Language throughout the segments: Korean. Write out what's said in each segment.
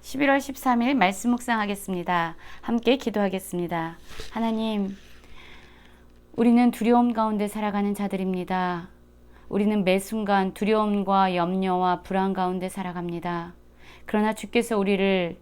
11월 13일 말씀 묵상하겠습니다. 함께 기도하겠습니다. 하나님, 우리는 두려움 가운데 살아가는 자들입니다. 우리는 매 순간 두려움과 염려와 불안 가운데 살아갑니다. 그러나 주께서 우리를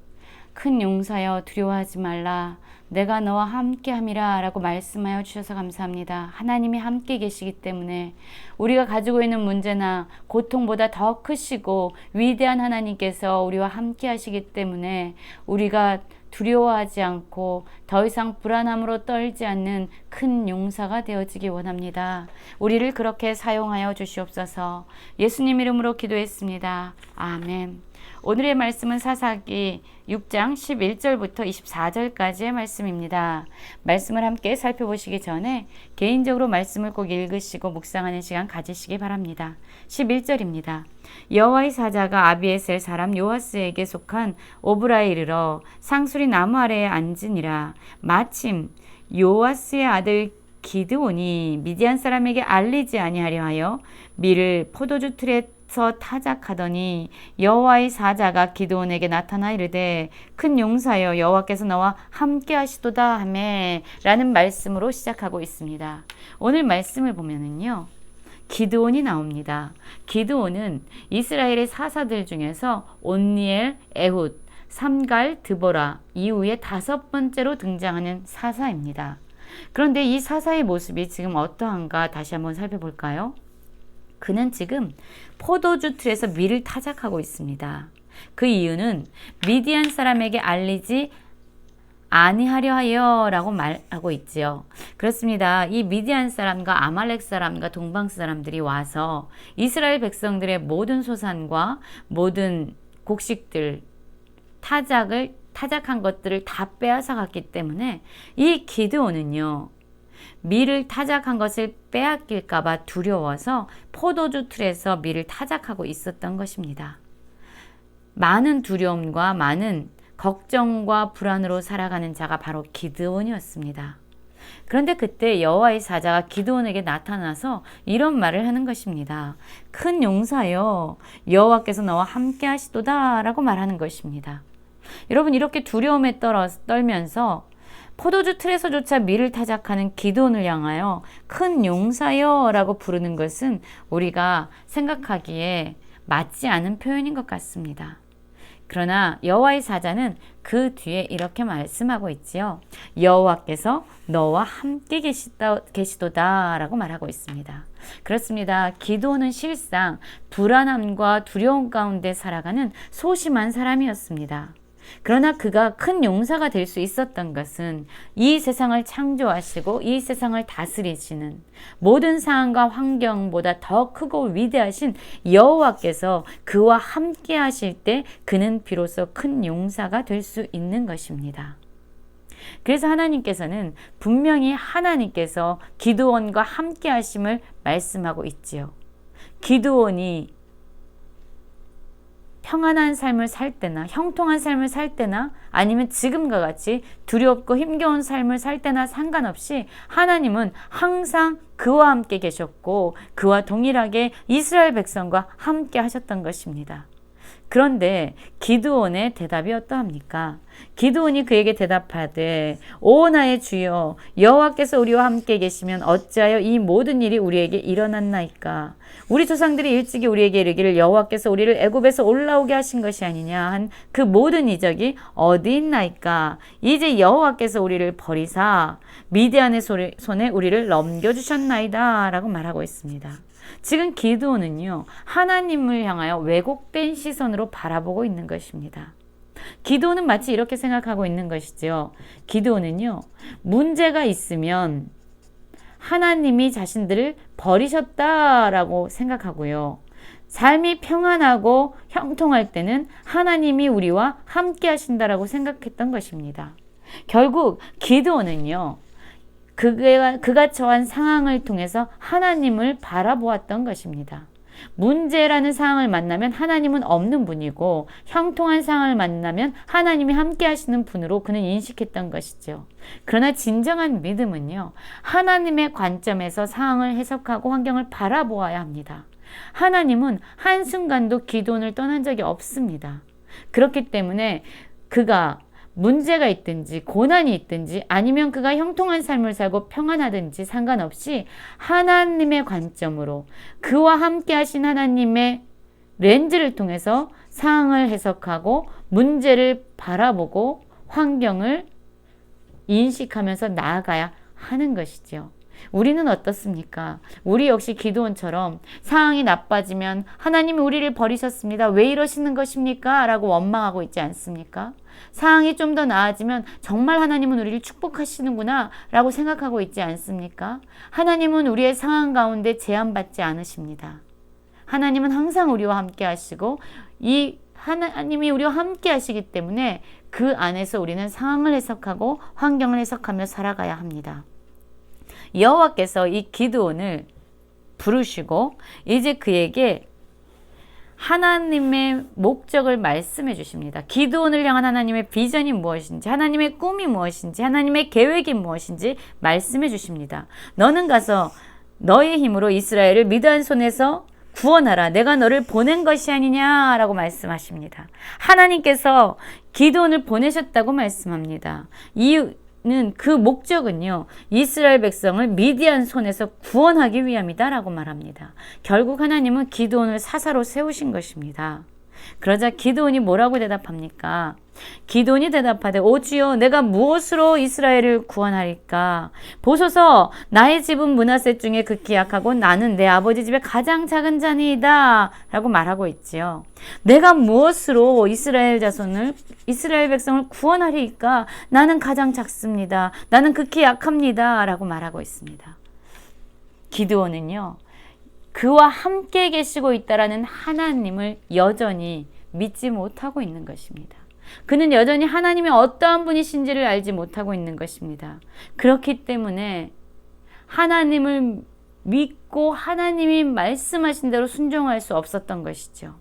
큰 용사여 두려워하지 말라. 내가 너와 함께함이라 라고 말씀하여 주셔서 감사합니다. 하나님이 함께 계시기 때문에 우리가 가지고 있는 문제나 고통보다 더 크시고 위대한 하나님께서 우리와 함께 하시기 때문에 우리가 두려워하지 않고 더 이상 불안함으로 떨지 않는 큰 용사가 되어지기 원합니다. 우리를 그렇게 사용하여 주시옵소서. 예수님 이름으로 기도했습니다. 아멘. 오늘의 말씀은 사사기 6장 11절부터 24절까지의 말씀입니다. 말씀을 함께 살펴보시기 전에 개인적으로 말씀을 꼭 읽으시고 묵상하는 시간 가지시기 바랍니다. 11절입니다. 여호와의 사자가 아비에셀 사람 요아스에게 속한 오브라에 이르러 상수리 나무 아래에 앉으니라. 마침 요아스의 아들 기드온이 미디안 사람에게 알리지 아니하려 하여 밀을 포도주 틀에서 타작하더니 여호와의 사자가 기드온에게 나타나 이르되 큰 용사여 여호와께서 너와 함께 하시도다 하매 라는 말씀으로 시작하고 있습니다. 오늘 말씀을 보면은요, 기드온이 나옵니다. 기드온은 이스라엘의 사사들 중에서 온니엘, 에훗, 삼갈, 드보라 이후에 5번째로 등장하는 사사입니다. 그런데 이 사사의 모습이 지금 어떠한가 다시 한번 살펴볼까요? 그는 지금 포도주 틀에서 밀을 타작하고 있습니다. 그 이유는 미디안 사람에게 알리지 아니하려 하여 라고 말하고 있지요. 그렇습니다. 이 미디안 사람과 아말렉 사람과 동방 사람들이 와서 이스라엘 백성들의 모든 소산과 모든 곡식들, 타작한 것들을 다 빼앗아 갔기 때문에 이 기드온은요, 밀을 타작한 것을 빼앗길까봐 두려워서 포도주 틀에서 밀을 타작하고 있었던 것입니다. 많은 두려움과 많은 걱정과 불안으로 살아가는 자가 바로 기드온이었습니다. 그런데 그때 여호와의 사자가 기드온에게 나타나서 이런 말을 하는 것입니다. 큰 용사여 여호와께서 너와 함께 하시도다 라고 말하는 것입니다. 여러분, 이렇게 두려움에 떨면서 포도주 틀에서조차 밀을 타작하는 기드온을 향하여 큰 용사여 라고 부르는 것은 우리가 생각하기에 맞지 않은 표현인 것 같습니다. 그러나 여호와의 사자는 그 뒤에 이렇게 말씀하고 있지요. 여호와께서 너와 함께 계시도다 라고 말하고 있습니다. 그렇습니다. 기드온은 실상 불안함과 두려움 가운데 살아가는 소심한 사람이었습니다. 그러나 그가 큰 용사가 될 수 있었던 것은 이 세상을 창조하시고 이 세상을 다스리시는 모든 상황과 환경보다 더 크고 위대하신 여호와께서 그와 함께 하실 때 그는 비로소 큰 용사가 될 수 있는 것입니다. 그래서 하나님께서는 분명히 하나님께서 기드온과 함께 하심을 말씀하고 있지요. 기드온이 평안한 삶을 살 때나 형통한 삶을 살 때나 아니면 지금과 같이 두렵고 힘겨운 삶을 살 때나 상관없이 하나님은 항상 그와 함께 계셨고 그와 동일하게 이스라엘 백성과 함께 하셨던 것입니다. 그런데 기드온의 대답이 어떠합니까? 기드온이 그에게 대답하되 오 나의 주여 여호와께서 우리와 함께 계시면 어찌하여 이 모든 일이 우리에게 일어났나이까? 우리 조상들이 일찍이 우리에게 이르기를 여호와께서 우리를 애굽에서 올라오게 하신 것이 아니냐 한 그 모든 이적이 어디 있나이까? 이제 여호와께서 우리를 버리사 미디안의 손에 우리를 넘겨주셨나이다 라고 말하고 있습니다. 지금 기드온은요, 하나님을 향하여 왜곡된 시선으로 바라보고 있는 것입니다. 기드온은 마치 이렇게 생각하고 있는 것이죠. 기드온은요, 문제가 있으면 하나님이 자신들을 버리셨다라고 생각하고요. 삶이 평안하고 형통할 때는 하나님이 우리와 함께 하신다라고 생각했던 것입니다. 결국 기드온은요, 그가 처한 상황을 통해서 하나님을 바라보았던 것입니다. 문제라는 상황을 만나면 하나님은 없는 분이고 형통한 상황을 만나면 하나님이 함께 하시는 분으로 그는 인식했던 것이죠. 그러나 진정한 믿음은요, 하나님의 관점에서 상황을 해석하고 환경을 바라보아야 합니다. 하나님은 한순간도 기드온을 떠난 적이 없습니다. 그렇기 때문에 그가 문제가 있든지 고난이 있든지 아니면 그가 형통한 삶을 살고 평안하든지 상관없이 하나님의 관점으로 그와 함께 하신 하나님의 렌즈를 통해서 상황을 해석하고 문제를 바라보고 환경을 인식하면서 나아가야 하는 것이죠. 우리는 어떻습니까? 우리 역시 기드온처럼 상황이 나빠지면 하나님이 우리를 버리셨습니다. 왜 이러시는 것입니까? 라고 원망하고 있지 않습니까? 상황이 좀 더 나아지면 정말 하나님은 우리를 축복하시는구나 라고 생각하고 있지 않습니까? 하나님은 우리의 상황 가운데 제한받지 않으십니다. 하나님은 항상 우리와 함께 하시고 이 하나님이 우리와 함께 하시기 때문에 그 안에서 우리는 상황을 해석하고 환경을 해석하며 살아가야 합니다. 여호와께서 이 기드온을 부르시고 이제 그에게 하나님의 목적을 말씀해 주십니다. 기드온을 향한 하나님의 비전이 무엇인지, 하나님의 꿈이 무엇인지, 하나님의 계획이 무엇인지 말씀해 주십니다. 너는 가서 너의 힘으로 이스라엘을 미드안 손에서 구원하라. 내가 너를 보낸 것이 아니냐라고 말씀하십니다. 하나님께서 기드온을 보내셨다고 말씀합니다. 이유는 그 목적은요. 이스라엘 백성을 미디안 손에서 구원하기 위함이다라고 말합니다. 결국 하나님은 기드온을 사사로 세우신 것입니다. 그러자 기드온이 뭐라고 대답합니까? 기드온이 대답하되 오 주여 내가 무엇으로 이스라엘을 구원하리까? 보소서 나의 집은 므낫세 중에 극히 약하고 나는 내 아버지 집의 가장 작은 자니이다 라고 말하고 있지요. 내가 무엇으로 이스라엘 백성을 구원하리까? 나는 가장 작습니다. 나는 극히 약합니다 라고 말하고 있습니다. 기드온은요 그와 함께 계시고 있다라는 하나님을 여전히 믿지 못하고 있는 것입니다. 그는 여전히 하나님이 어떠한 분이신지를 알지 못하고 있는 것입니다. 그렇기 때문에 하나님을 믿고 하나님이 말씀하신 대로 순종할 수 없었던 것이죠.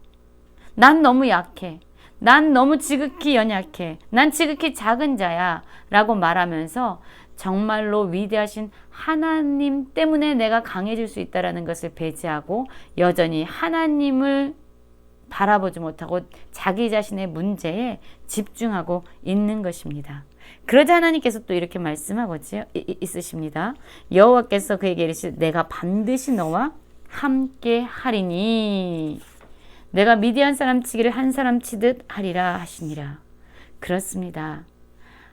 난 너무 약해. 난 너무 지극히 연약해. 난 지극히 작은 자야. 라고 말하면서 정말로 위대하신 하나님 때문에 내가 강해질 수 있다는 것을 배제하고 여전히 하나님을 바라보지 못하고 자기 자신의 문제에 집중하고 있는 것입니다. 그러자 하나님께서 또 이렇게 말씀하고 있으십니다. 여호와께서 그에게 이르시되 내가 반드시 너와 함께 하리니 내가 미디안 사람 치기를 한 사람 치듯 하리라 하시니라. 그렇습니다.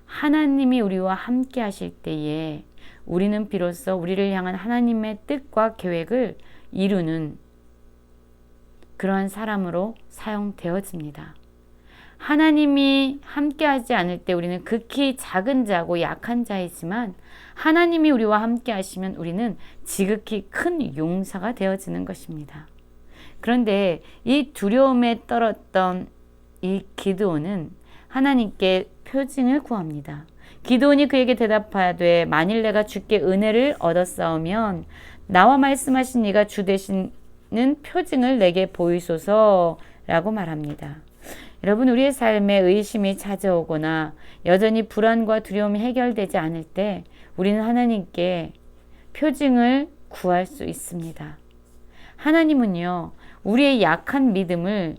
하나님이 우리와 함께 하실 때에 우리는 비로소 우리를 향한 하나님의 뜻과 계획을 이루는 그러한 사람으로 사용되어집니다. 하나님이 함께하지 않을 때 우리는 극히 작은 자고 약한 자이지만 하나님이 우리와 함께 하시면 우리는 지극히 큰 용사가 되어지는 것입니다. 그런데 이 두려움에 떨었던 이 기드온은 하나님께 표징을 구합니다. 기드온이 그에게 대답하되 만일 내가 주께 은혜를 얻었사오면 나와 말씀하신 이가 주 되시는 표징을 내게 보이소서라고 말합니다. 여러분 우리의 삶에 의심이 찾아오거나 여전히 불안과 두려움이 해결되지 않을 때 우리는 하나님께 표징을 구할 수 있습니다. 하나님은요 우리의 약한 믿음을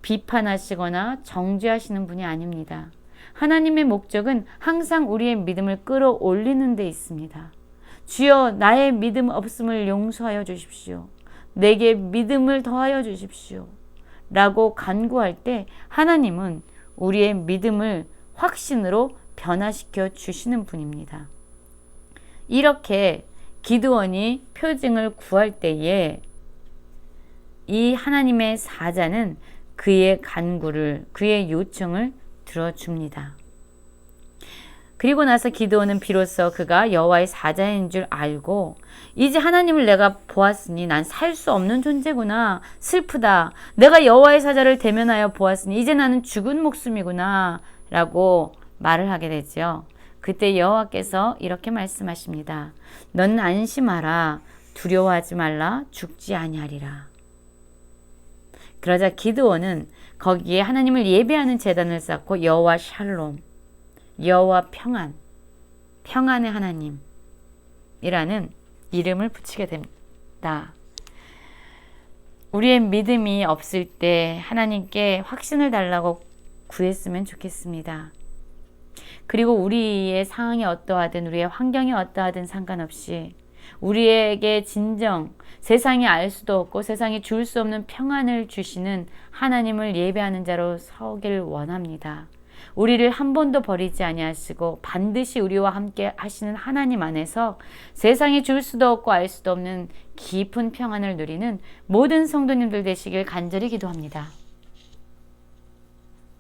비판하시거나 정죄하시는 분이 아닙니다. 하나님의 목적은 항상 우리의 믿음을 끌어올리는 데 있습니다. 주여 나의 믿음 없음을 용서하여 주십시오. 내게 믿음을 더하여 주십시오. 라고 간구할 때 하나님은 우리의 믿음을 확신으로 변화시켜 주시는 분입니다. 이렇게 기드온이 표징을 구할 때에 이 하나님의 사자는 그의 간구를, 그의 요청을 들어줍니다. 그리고 나서 기드온은 비로소 그가 여호와의 사자인 줄 알고 이제 하나님을 내가 보았으니 난 살 수 없는 존재구나. 슬프다. 내가 여호와의 사자를 대면하여 보았으니 이제 나는 죽은 목숨이구나. 라고 말을 하게 되죠. 그때 여호와께서 이렇게 말씀하십니다. 너는 안심하라. 두려워하지 말라. 죽지 아니하리라. 그러자 기드온은 거기에 하나님을 예배하는 제단을 쌓고 여호와 샬롬, 여호와 평안, 평안의 하나님이라는 이름을 붙이게 됩니다. 우리의 믿음이 없을 때 하나님께 확신을 달라고 구했으면 좋겠습니다. 그리고 우리의 상황이 어떠하든 우리의 환경이 어떠하든 상관없이 우리에게 진정 세상이 알 수도 없고 세상이 줄 수 없는 평안을 주시는 하나님을 예배하는 자로 서길 원합니다. 우리를 한 번도 버리지 아니하시고 반드시 우리와 함께 하시는 하나님 안에서 세상이 줄 수도 없고 알 수도 없는 깊은 평안을 누리는 모든 성도님들 되시길 간절히 기도합니다.